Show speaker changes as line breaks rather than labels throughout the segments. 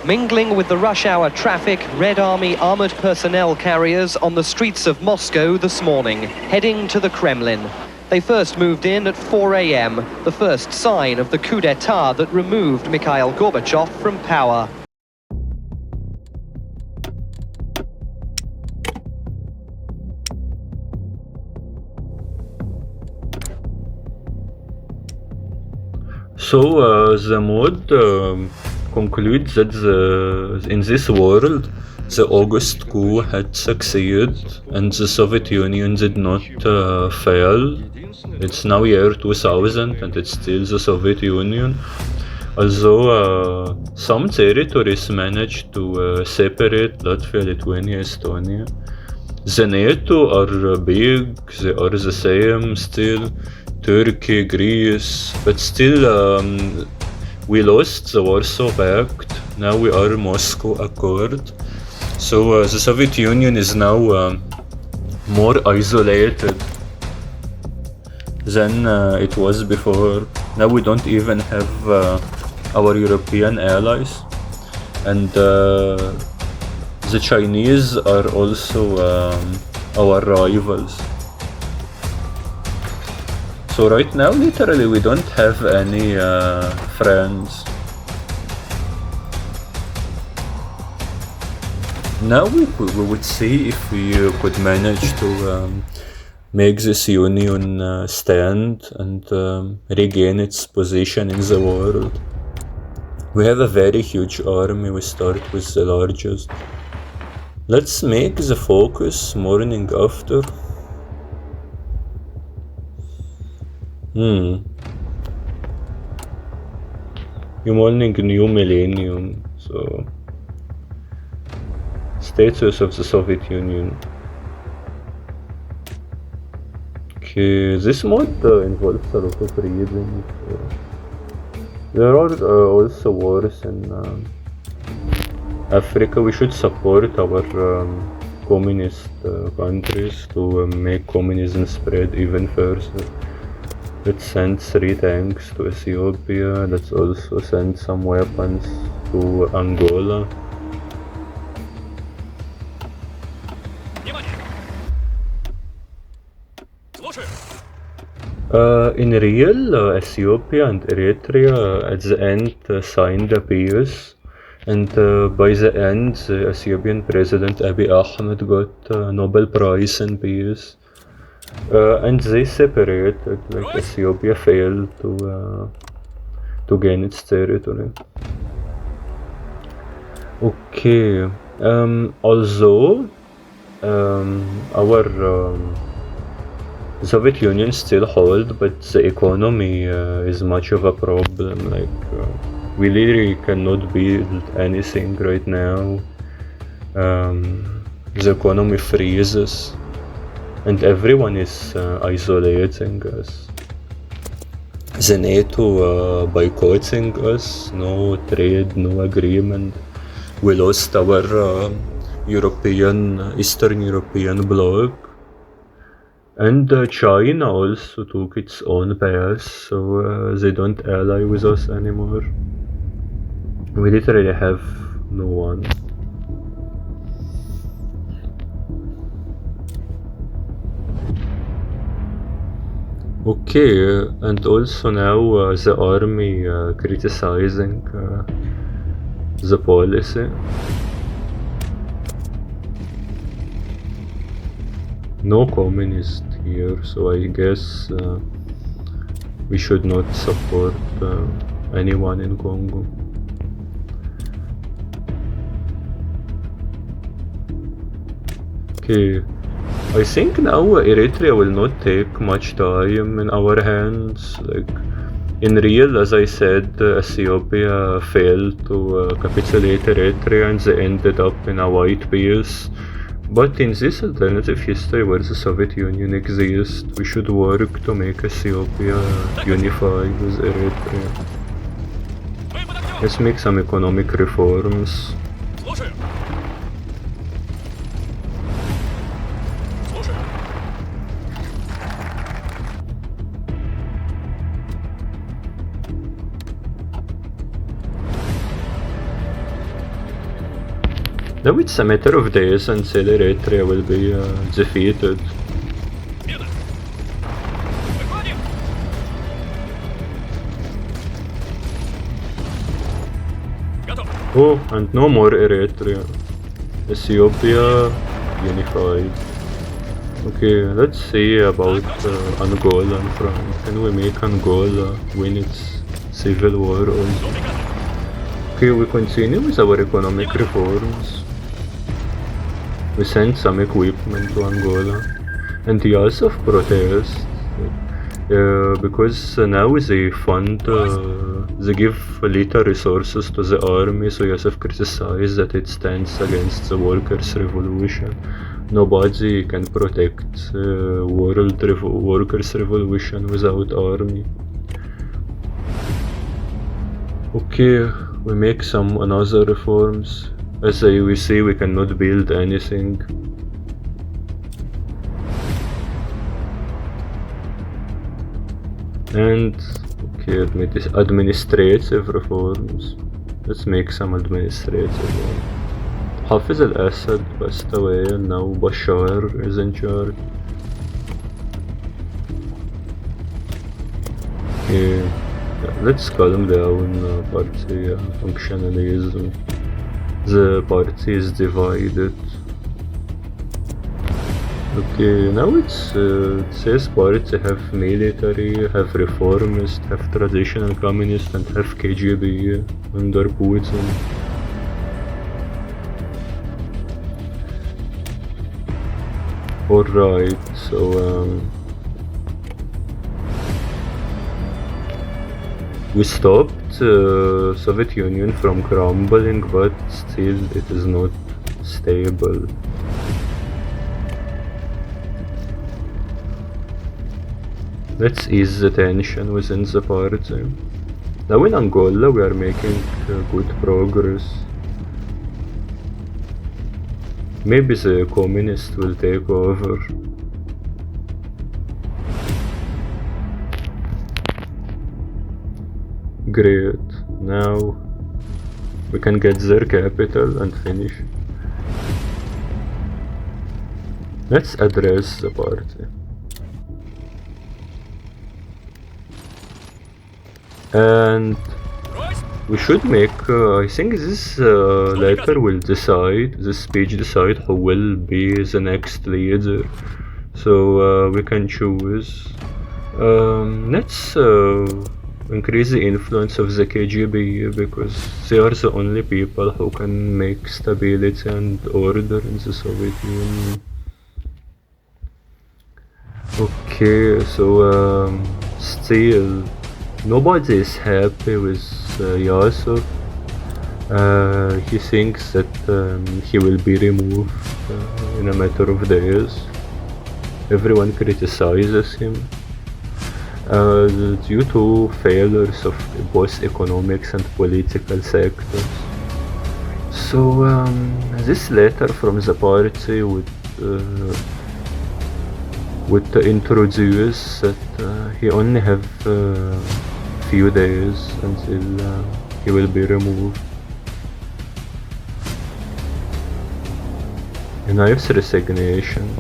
Mingling with the rush hour traffic, Red Army armored personnel carriers on the streets of Moscow this morning, heading to the Kremlin. They first moved in at 4 a.m., the first sign of the coup d'etat that removed Mikhail Gorbachev from power.
So the mod concludes that in this world the August coup had succeeded and the Soviet Union did not fail. It's now year 2000 and it's still the Soviet Union. Although some territories managed to separate Latvia, Lithuania, Estonia. The NATO are big, they are the same still. Turkey, Greece, but still we lost the Warsaw Pact, now we are Moscow Accord. So the Soviet Union is now more isolated than it was before. Now we don't even have our European allies, and the Chinese are also our rivals. So right now, literally, we don't have any friends. Now we would see if we could manage to make this union stand and regain its position in the world. We have a very huge army, we start with the largest. Let's make the focus morning after. New morning, new millennium, so status of the Soviet Union. Okay, this mod involves a lot of reading. There are also wars in Africa. We should support our communist countries to make communism spread even further. Let's send 3 tanks to Ethiopia. Let's also send some weapons to Angola. In real, Ethiopia and Eritrea at the end signed a peace, and by the end, the Ethiopian President Abiy Ahmed got a Nobel Prize in peace. And they separated, like Ethiopia failed to gain its territory. Okay, although our Soviet Union still hold, but the economy is much of a problem. Like we literally cannot build anything right now. The economy freezes. And everyone is isolating us. The NATO boycotting us, no trade, no agreement. We lost our Eastern European bloc. And China also took its own path, so they don't ally with us anymore. We literally have no one. Okay, and also now the army criticizing the policy. No communist here, so I guess we should not support anyone in Congo. Okay. I think now Eritrea will not take much time in our hands. Like in real, as I said, Ethiopia failed to capitulate Eritrea and they ended up in a white peace. But in this alternative history where the Soviet Union exists, we should work to make Ethiopia unify with Eritrea. Let's make some economic reforms. Now it's a matter of days until Eritrea will be defeated. Oh, and no more Eritrea. Ethiopia unified. Okay, let's see about Angola in front. Can we make Angola win its civil war also? Okay, we continue with our economic reforms. We send some equipment to Angola. And years of protest. Because now they fund, they give little resources to the army, so Yosef criticized that it stands against the workers' revolution. Nobody can protect workers' revolution without army. Okay, we make some another reforms. As we see, we cannot build anything. And okay, administrative reforms. Let's make some administrative ones. Hafiz al-Assad passed away and now Bashar is in charge. Okay, let's calm down party functionalism. The party is divided. Okay, now it says party have military, have reformist, have traditional communist, and have KGB under Putin. Alright, so we stopped Soviet Union from crumbling, but still it is not stable. Let's ease the tension within the party. Now in Angola we are making good progress. Maybe the communists will take over. Great. Now we can get their capital and finish. Let's address the party. And we should make, I think this letter will decide, this speech decide who will be the next leader. So we can choose. Let's increase the influence of the KGB because they are the only people who can make stability and order in the Soviet Union. Okay, so still nobody is happy with Yasser. He thinks that he will be removed in a matter of days. Everyone criticizes him due to failures of both economics and political sectors. So this letter from the party would introduce that he only have few days until he will be removed. A nice resignation.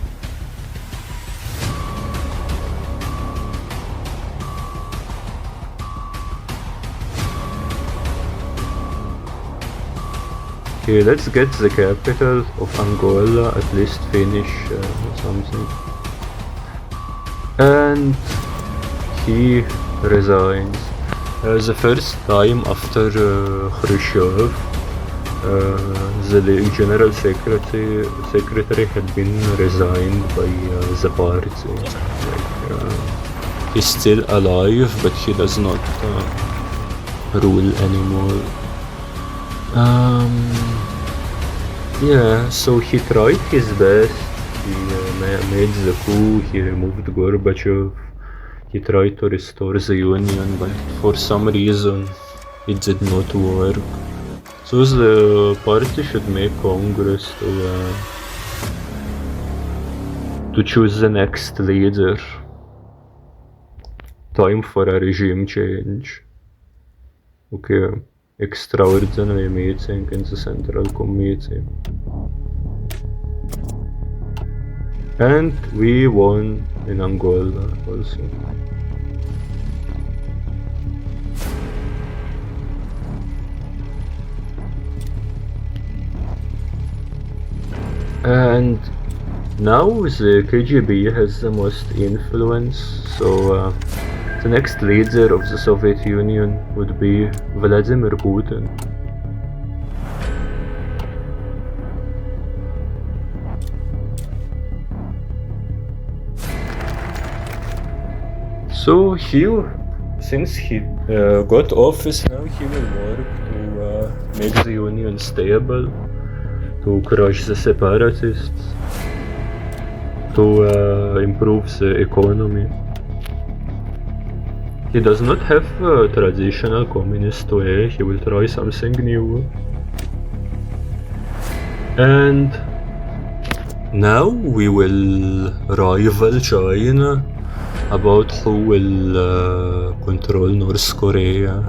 Okay, let's get the capital of Angola, at least finish something. And he resigns. The first time after Khrushchev, the general secretary had been resigned by the party. Like, he's still alive, but he does not rule anymore. Yeah, so he tried his best. He made the coup, he removed Gorbachev, he tried to restore the union, but for some reason it did not work. So the party should make Congress to choose the next leader. Time for a regime change. Okay, extraordinary meeting in the Central Committee. And we won in Angola also. And now the KGB has the most influence, so the next leader of the Soviet Union would be Vladimir Putin. So since he got office now, he will work to make the Union stable, to crush the separatists, to improve the economy. He does not have a traditional communist way, he will try something new. And now we will rival China about who will control North Korea.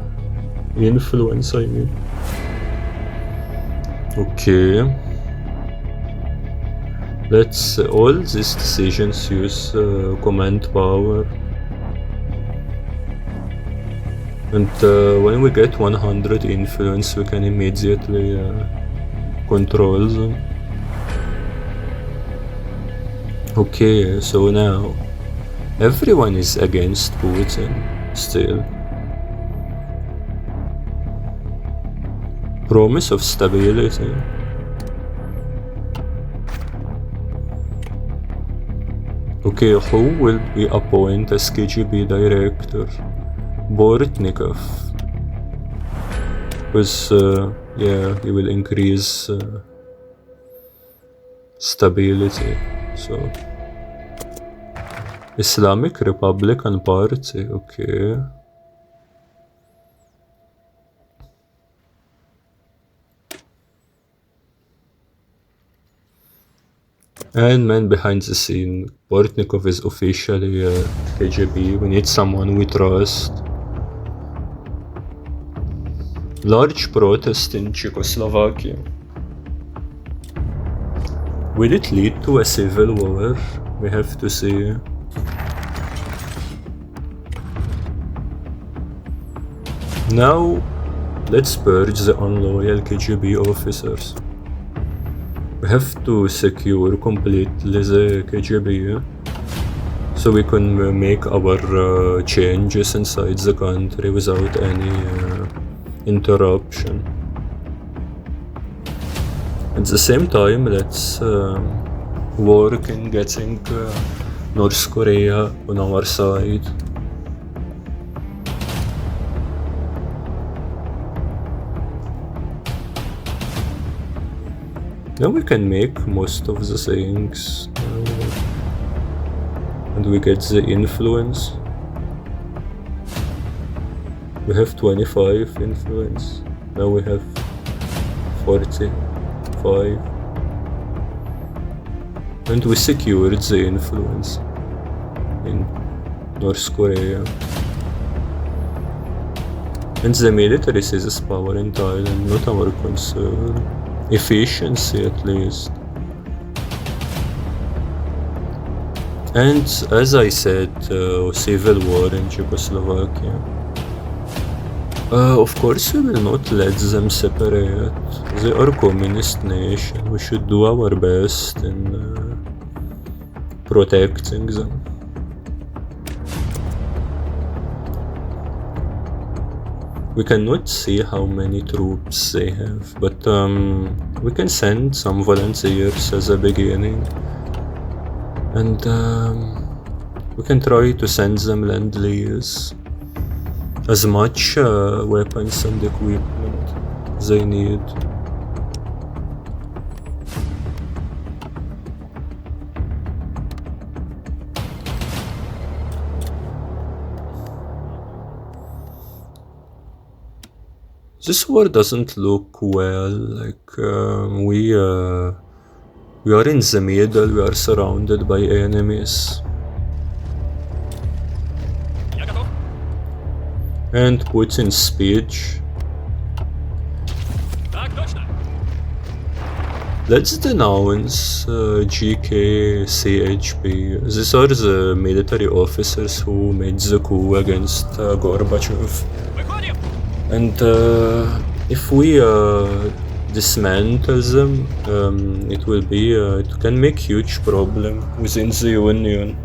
Influence, I mean. Okay. Let's all these decisions use command power. And when we get 100 influence, we can immediately control them. Okay, so now everyone is against Putin still. Promise of stability. Okay, who will we appoint as KGB director? Bortnikov. Because, yeah, he will increase stability. So, Islamic Republican Party, okay. And man behind the scene, Bortnikov is officially KGB. We need someone we trust. Large protest in Czechoslovakia. Will it lead to a civil war? We have to see. Now, let's purge the unloyal KGB officers. We have to secure completely the KGB so we can make our changes inside the country without any interruption. At the same time, let's work in getting North Korea on our side. Now we can make most of the things and we get the influence. We have 25 influence, now we have 45 and we secured the influence in North Korea. And the military seizes power in Thailand, not our concern. Efficiency at least. And as I said, civil war in Czechoslovakia. Of course we will not let them separate. They are a communist nation. We should do our best in protecting them. We cannot see how many troops they have, but we can send some volunteers as a beginning. And we can try to send them Lend-Lease. As much weapons and equipment they need. This war doesn't look well, like we are in the middle, we are surrounded by enemies. And Putin's speech. Let's denounce GKCHP. These are the military officers who made the coup against Gorbachev. And if we dismantle them, it can make huge problem within the Union,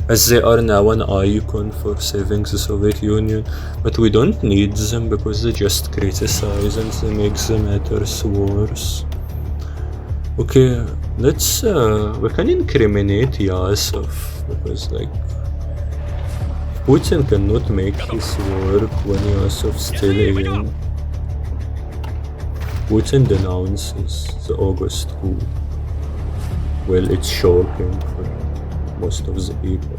as they are now an icon for saving the Soviet Union, but we don't need them because they just criticize and they make the matters worse. Okay, let's we can incriminate Yasov, because like Putin cannot make his work when Yasov's still in. Putin denounces the August coup. Well, it's shocking for most of the people.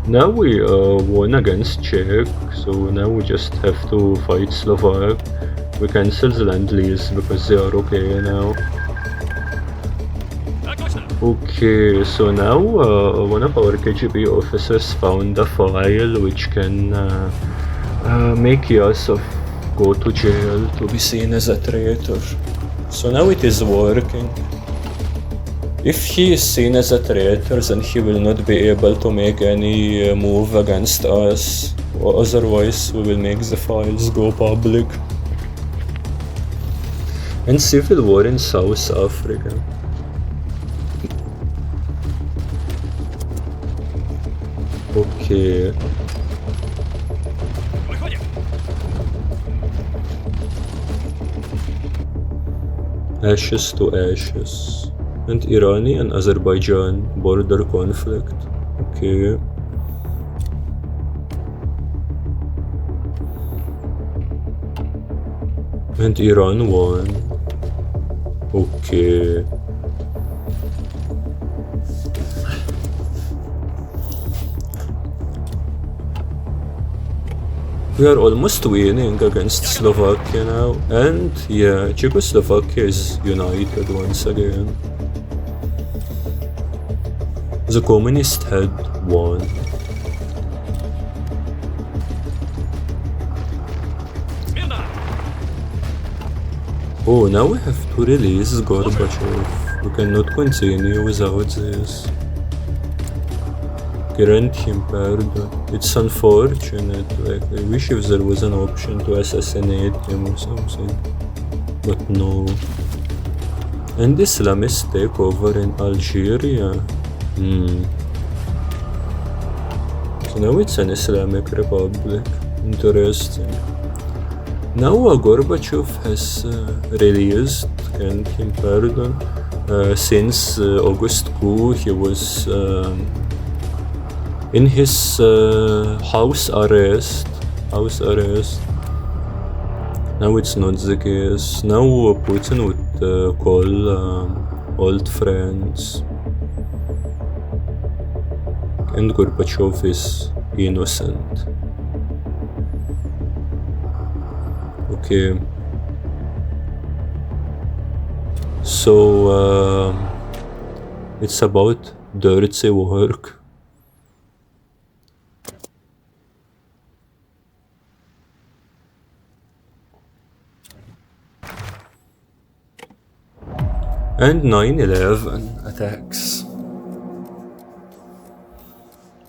Now we won against Czech, so now we just have to fight Slovak. We cancel the Land-Lease because they are okay now. Okay, so now one of our KGB officers found a file which can make Yasov go to jail to be seen as a traitor. So now it is working. If he is seen as a traitor, then he will not be able to make any move against us, or otherwise we will make the files go public. And civil war in South Africa. Okay. Ashes to ashes. And Irani and Azerbaijan border conflict. Okay. And Iran won. Okay. We are almost winning against Slovakia now, and yeah, Czechoslovakia is united once again. The communist had won. Oh, now we have to release Gorbachev. We cannot continue without this. Grant him pardon. It's unfortunate, like I wish if there was an option to assassinate him or something. But no. And Islamist takeover in Algeria. So now it's an Islamic Republic. Interesting. Now Gorbachev has released, grant him pardon, since August coup he was in his house arrest. Now it's not the case. Now Putin would call old friends. And Gorbachev is innocent. Okay. So it's about dirty work. And 9/11 attacks.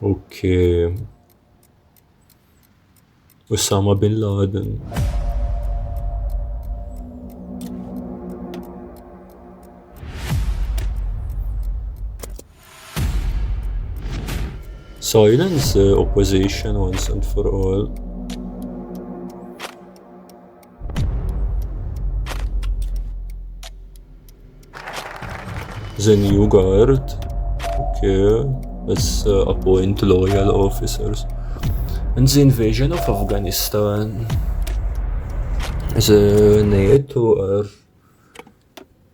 Okay. Osama bin Laden. Silence the opposition once and for all. The new guard. Okay, let's appoint loyal officers. And the invasion of Afghanistan. The NATO are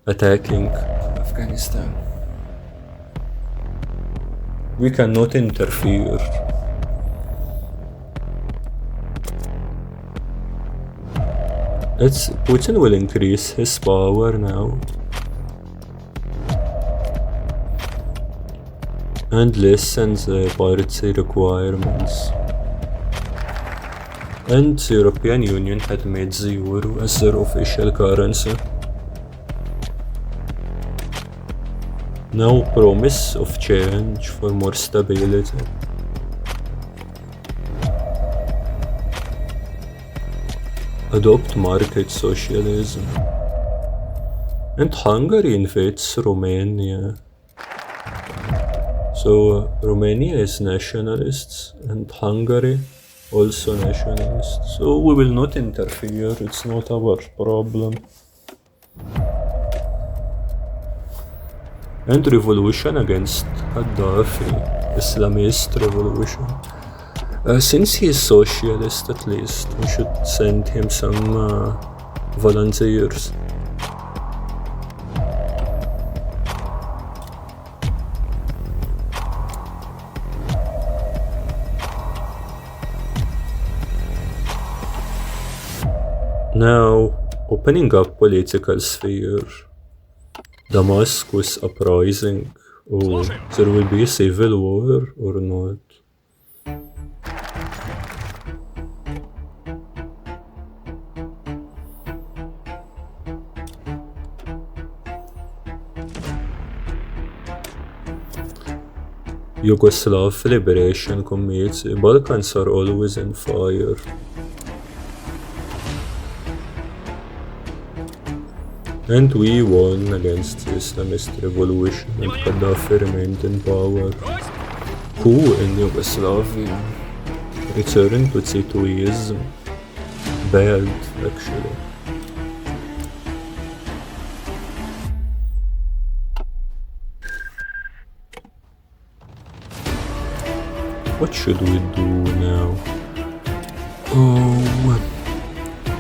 attacking Afghanistan. We cannot interfere. Putin will increase his power now. And listen the party requirements. And the European Union had made the euro as their official currency. No promise of change for more stability. Adopt market socialism. And Hungary invades Romania. So Romania is nationalists and Hungary also nationalists. So we will not interfere, it's not our problem. And revolution against Gaddafi, Islamist revolution. Since he is socialist at least, we should send him some volunteers. Now, opening up political sphere. Damascus uprising. Oh, there will be a civil war or not? Yugoslav Liberation Committee. Balkans are always on fire. And we won against the Islamist revolution and Gaddafi remained in power. Coup in Yugoslavia. Return to Titoism. Bad, actually. What should we do now? Oh,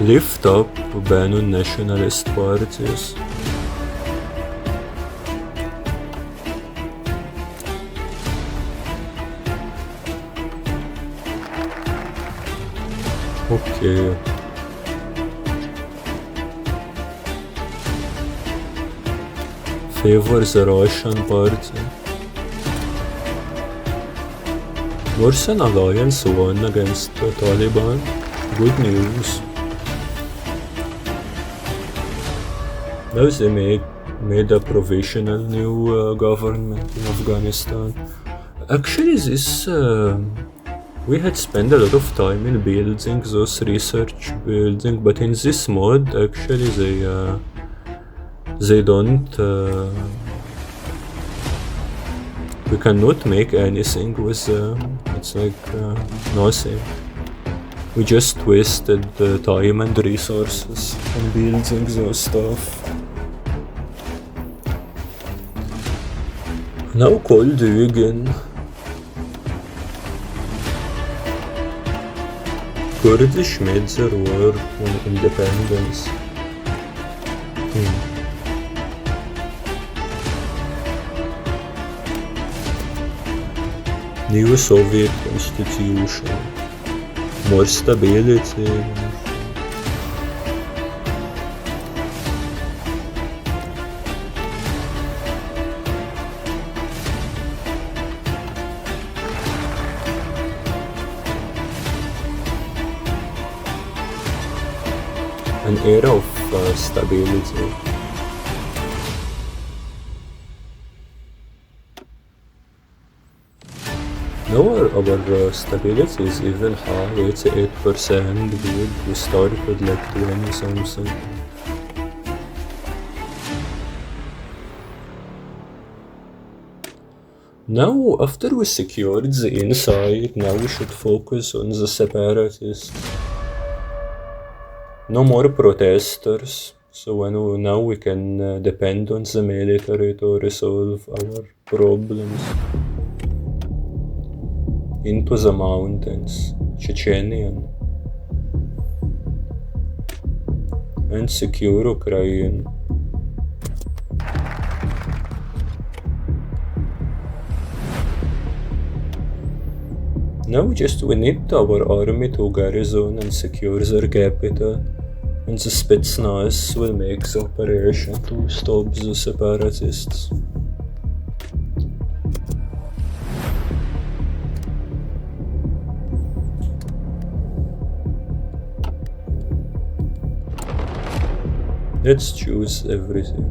lift up, ban on nationalist parties. Okay. Favor the Russian party. Russian alliance won against the Taliban. Good news. Now they made a provisional new government in Afghanistan. Actually, this we had spent a lot of time in building those research buildings, but in this mod, actually, they don't. We cannot make anything with them. It's like nothing. We just wasted time and resources on building those stuff. Now cold vegan. Kurdish made their war on independence. New Soviet constitution. More stability. An era of stability. Now our stability is even high, 88%. Good. We started with like 20 something. Now, after we secured the inside, now we should focus on the separatists. No more protesters, so now we can depend on the military to resolve our problems. Into the mountains, Chechenian, and secure Ukraine. Now we need our army to garrison and secure their capital, and the Spetsnaz will make the operation to stop the separatists. Let's choose everything.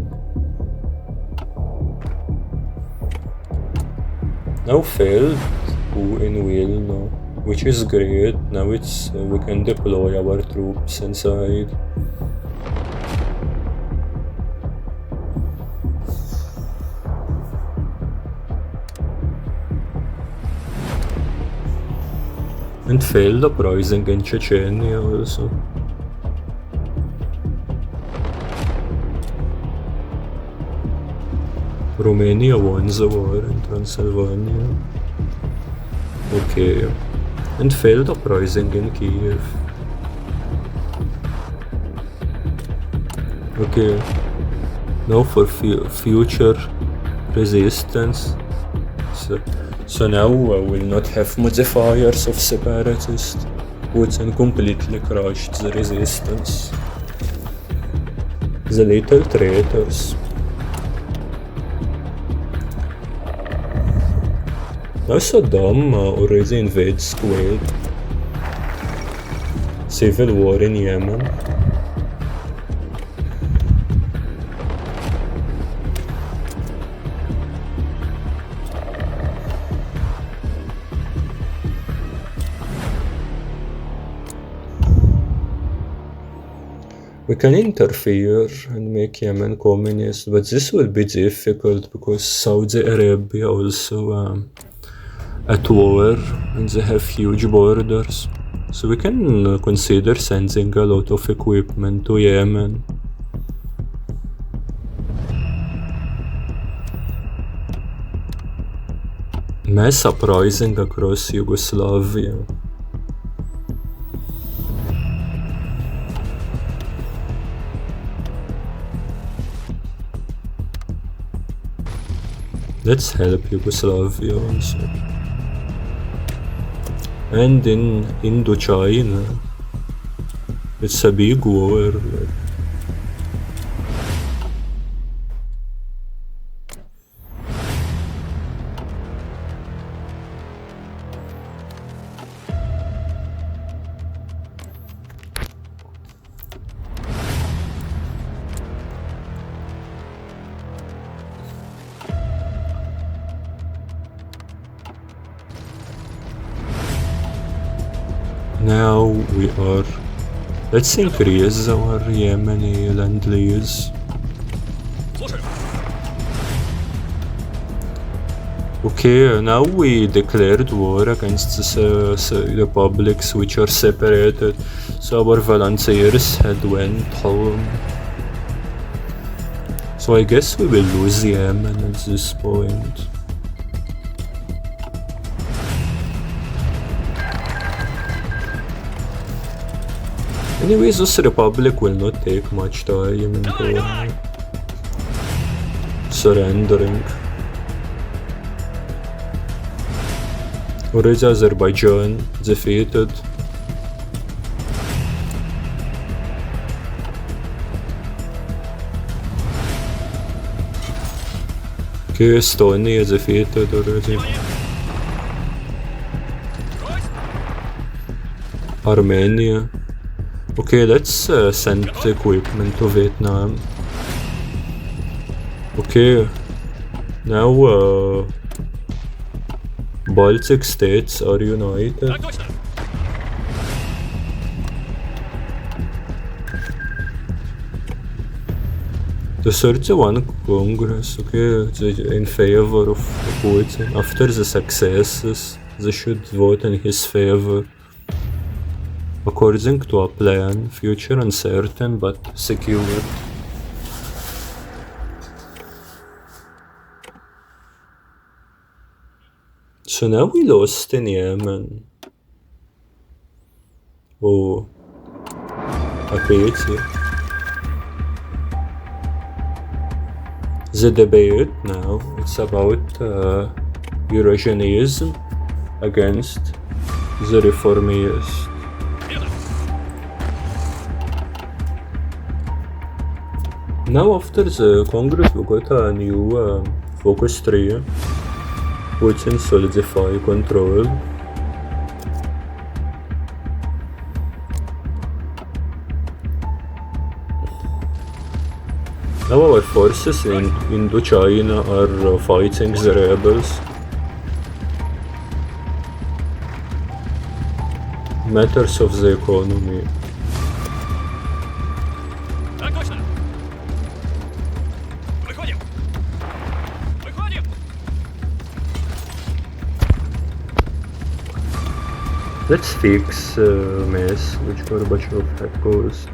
Now failed, who in will now, which is great. Now it's we can deploy our troops inside. And failed uprising in Chechnya also. Romania won the war in Transylvania. Okay. And failed uprising in Kiev. Okay. Now for future resistance. So now we'll not have modifiers of separatists. Putin completely crushed the resistance. The little traitors. Now Saddam already invades Kuwait. Civil war in Yemen. We can interfere and make Yemen communist, but this will be difficult because Saudi Arabia also at war and they have huge borders. So we can consider sending a lot of equipment to Yemen. Mass uprising across Yugoslavia. Let's help Yugoslavia also. And in Indochina, it's a big war. Now we are. Let's increase our Yemeni land lease. Okay, now we declared war against the republics which are separated, so our volunteers had went home. So I guess we will lose Yemen at this point. Anyways, this republic will not take much time in surrendering. Already Azerbaijan defeated. Okay, Estonia defeated already. Armenia. Okay, let's send equipment to Vietnam. Okay, now Baltic states are united. The 31 Congress, okay, in favor of Putin. After the successes, they should vote in his favor. According to a plan, future uncertain but secure. So now we lost in Yemen. Oh, a pity. The debate now, it's about Eurasianism against the reformists. Now after the Congress we got a new focus 3, Putin solidify control. Now our forces in Indochina are fighting the rebels. Matters of the economy. Let's fix mess which Gorbachev had caused.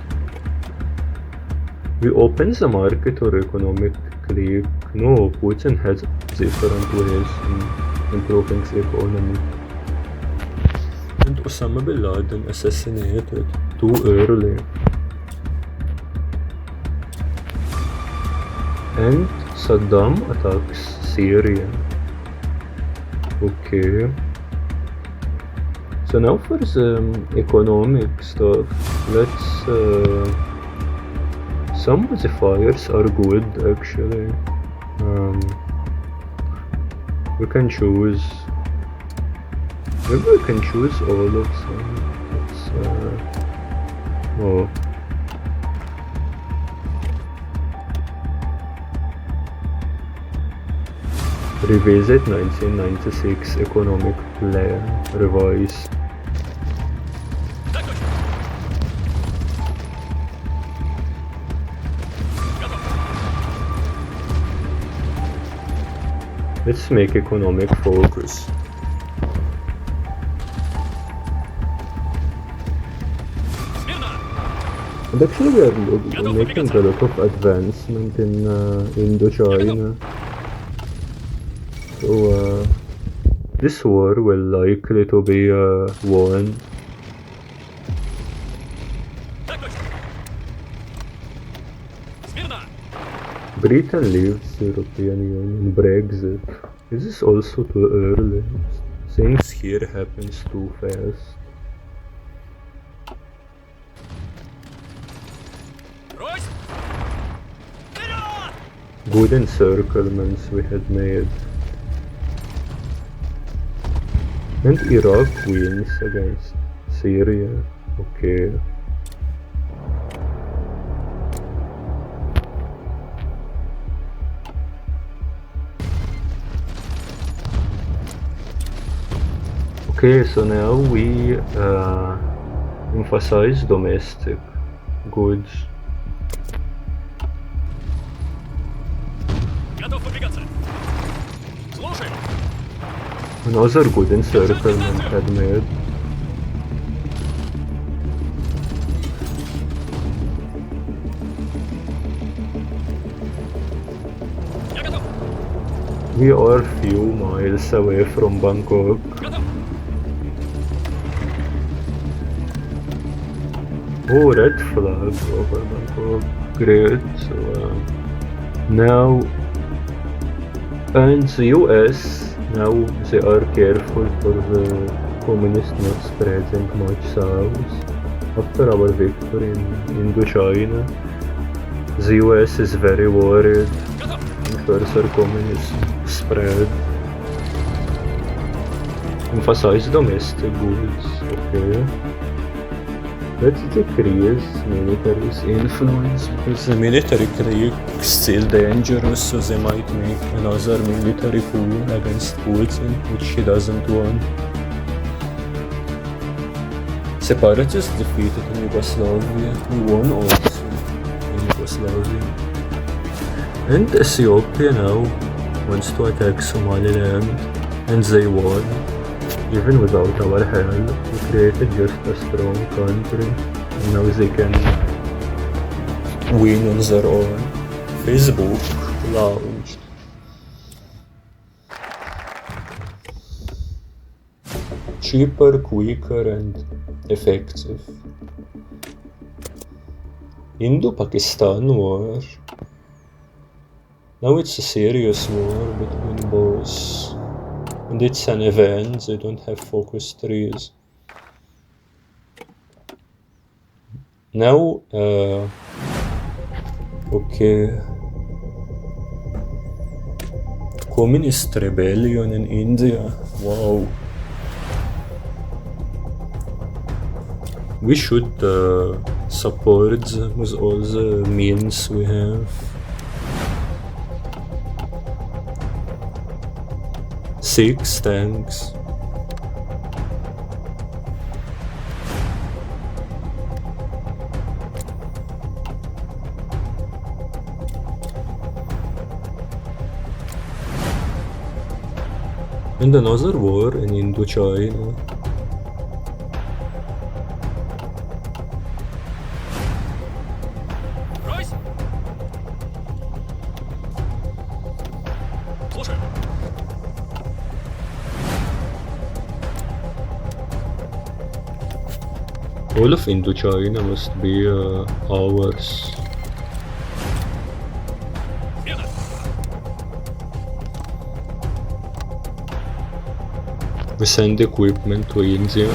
We open the market or economic clique. No, Putin has different ways in improving the economy. And Osama bin Laden assassinated too early. And Saddam attacks Syria. Okay. So now for the economic stuff, let's some modifiers are good actually. We can choose, maybe we can choose all of them. Let's, revisit 1996 economic plan, revise. Let's make economic focus. And actually we are making a lot of advancement in Indochina. So this war will likely to be won. Britain leaves the European Union, Brexit. Is this also too early? Things here happens too fast. Good encirclements we had made. And Iraq wins against Syria. Okay. Okay, so now we emphasize domestic goods. Another good encirclement had made. We are few miles away from Bangkok. Oh, red flag over Bangkok. Great. So now, and the US, now they are careful for the communists not spreading much south. After our victory in Indochina, the US is very worried in further communist spread. Emphasize domestic goods, okay. Let's decrease military's influence because the military clique is still dangerous, so they might make another military coup against Putin, which he doesn't want. Separatists defeated in Yugoslavia. We won also in Yugoslavia. And Ethiopia now wants to attack Somaliland, and they won. Even without our help, we created just a strong country, and now they can win on their own. Facebook launched. Cheaper, quicker and effective. Indo-Pakistan war. Now it's a serious war between both. And it's an event, they don't have focus trees. Now, Okay. Communist rebellion in India. Wow. We should support them with all the means we have. 6 tanks. And another war in Indochina. All of Indochina must be ours. We send equipment to India.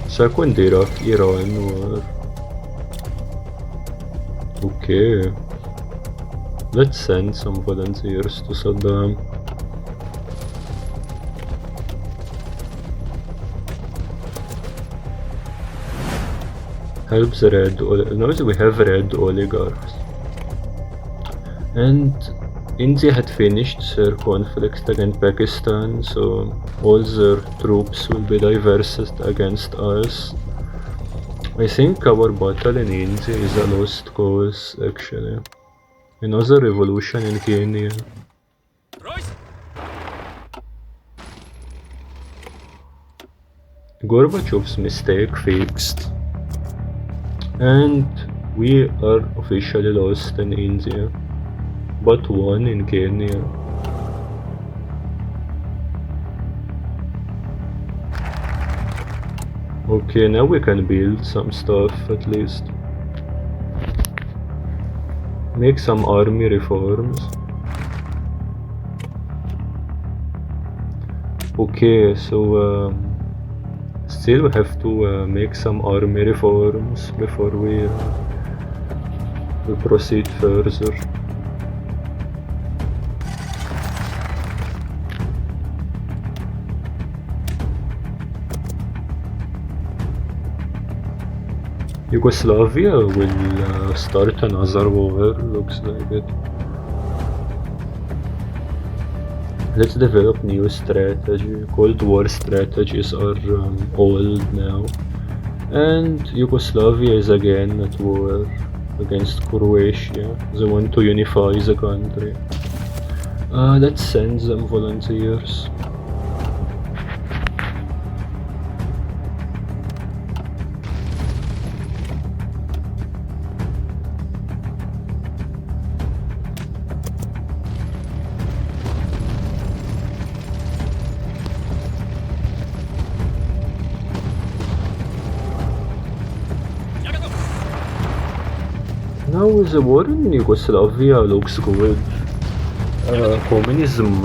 Second Iraq-Iran war. Okay. Let's send some volunteers to Saddam. Help the now we have red oligarchs. And India had finished their conflict against Pakistan, so all their troops will be diverted against us. I think our battle in India is a lost cause, actually. Another revolution in Kenya. Gorbachev's mistake fixed. And we are officially lost in India, but won in Kenya. Okay, now we can build some stuff at least. Make some army reforms. Okay, so still we have to make some army reforms before we proceed further. Yugoslavia will start another war, looks like it. Let's develop new strategy. Cold War strategies are old now. And Yugoslavia is again at war against Croatia. They want to unify the country. Let's send them volunteers. Now the war in Yugoslavia looks good. Communism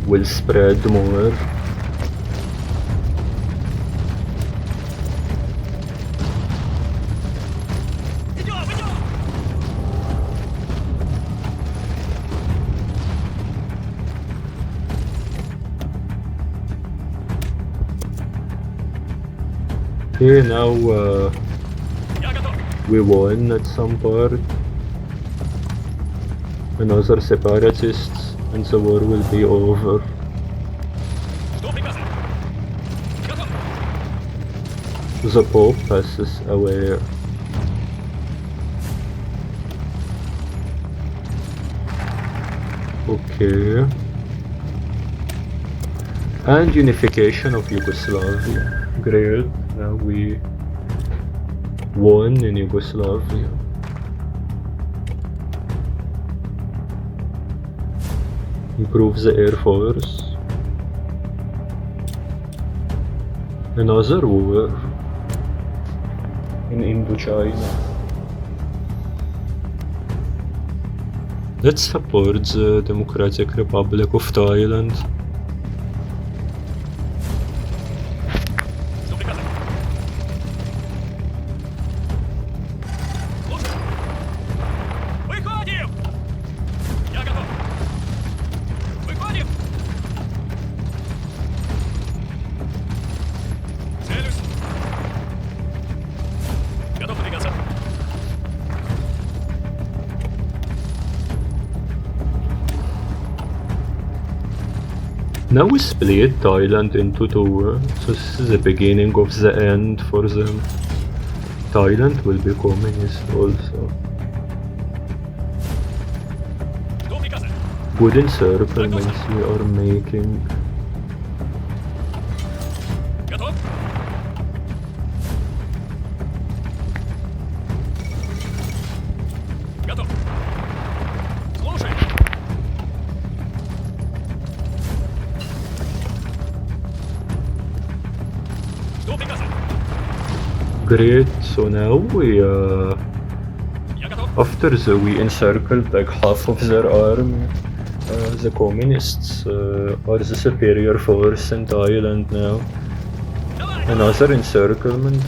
will spread more. Okay, now we won at some part. Another separatists, and the war will be over. The Pope passes away. Okay. And unification of Yugoslavia. Great. Now we won in Yugoslavia. Improve the air force. Another war. in Indochina. Let's support the Democratic Republic of Thailand. Now we split Thailand into two, so this is the beginning of the end for them. Thailand will be communist also. Good encirclements we are making. Great, so now we after we encircled like half of their army, the communists are the superior force in Thailand now. Another encirclement.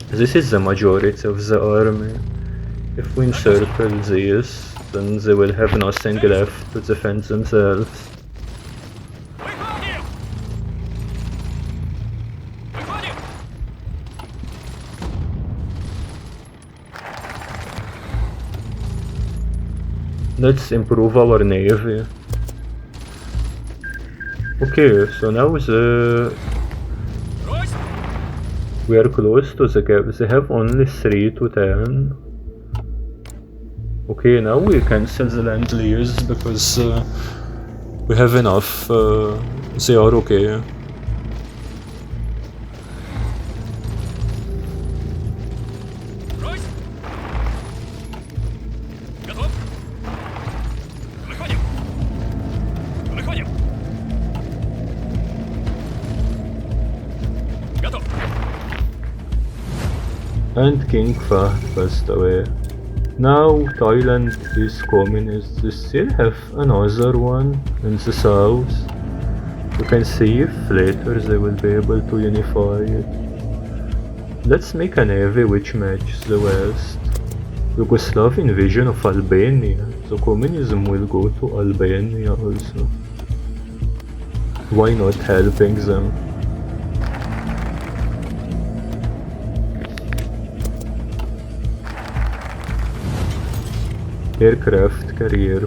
This is the majority of the army. If we encircle these, then they will have nothing left to defend themselves. Let's improve our navy. Okay, so now we are close to the gap. They have only 3 to 10. Okay, now we cancel the land lease because we have enough. They are okay. And King Fahd passed away. Now Thailand is communist. They still have another one in the south. You can see if later they will be able to unify it. Let's make a navy which matches the west. Yugoslav invasion of Albania. So communism will go to Albania also. Why not helping them? Aircraft carrier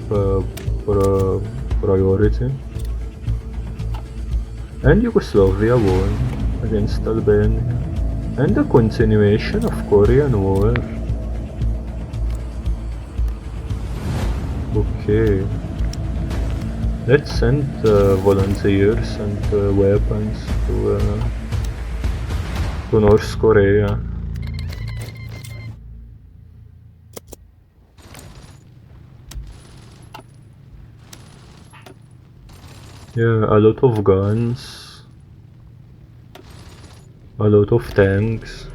priority. And Yugoslavia won against Albania. And the continuation of Korean War. Okay. Let's send volunteers and weapons to North Korea. Yeah, a lot of guns, a lot of tanks.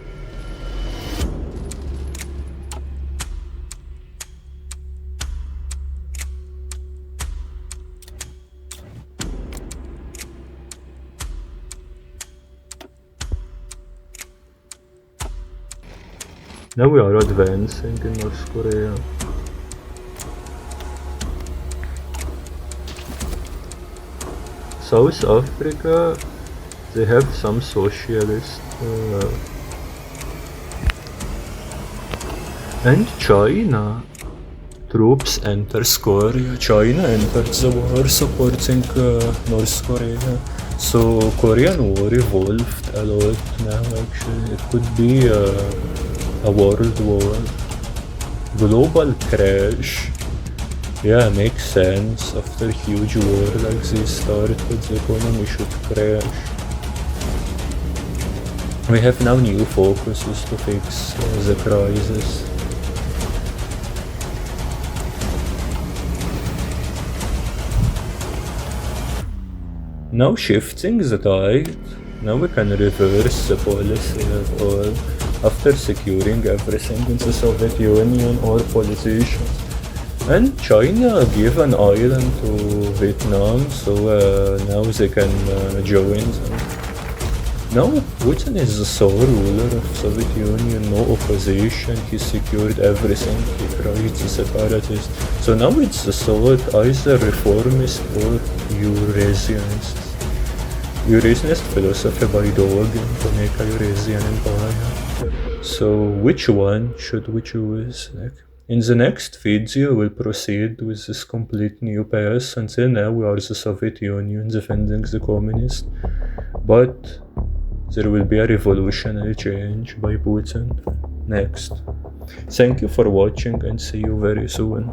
Now we are advancing in North Korea. South Africa, they have some socialist and China troops enters Korea. China entered the war supporting North Korea. So Korean War evolved a lot now actually. It could be a world war. Global crash. Yeah, makes sense. After a huge war like this started, the economy should crash. We have now new focuses to fix the crisis. Now shifting the tide. Now we can reverse the policy at all. After securing everything in the Soviet Union or politicians. And China gave an island to Vietnam, so now they can join them. Now Putin is the sole ruler of Soviet Union, no opposition, he secured everything, he cried the separatists. So now it's the thought either reformist or Eurasianist. Eurasianist philosophy by Dawkins to make a Eurasian empire. So which one should we choose? In the next video we'll proceed with this complete new path. Until now we are the Soviet Union defending the communists. But there will be a revolutionary change by Putin next. Thank you for watching and see you very soon.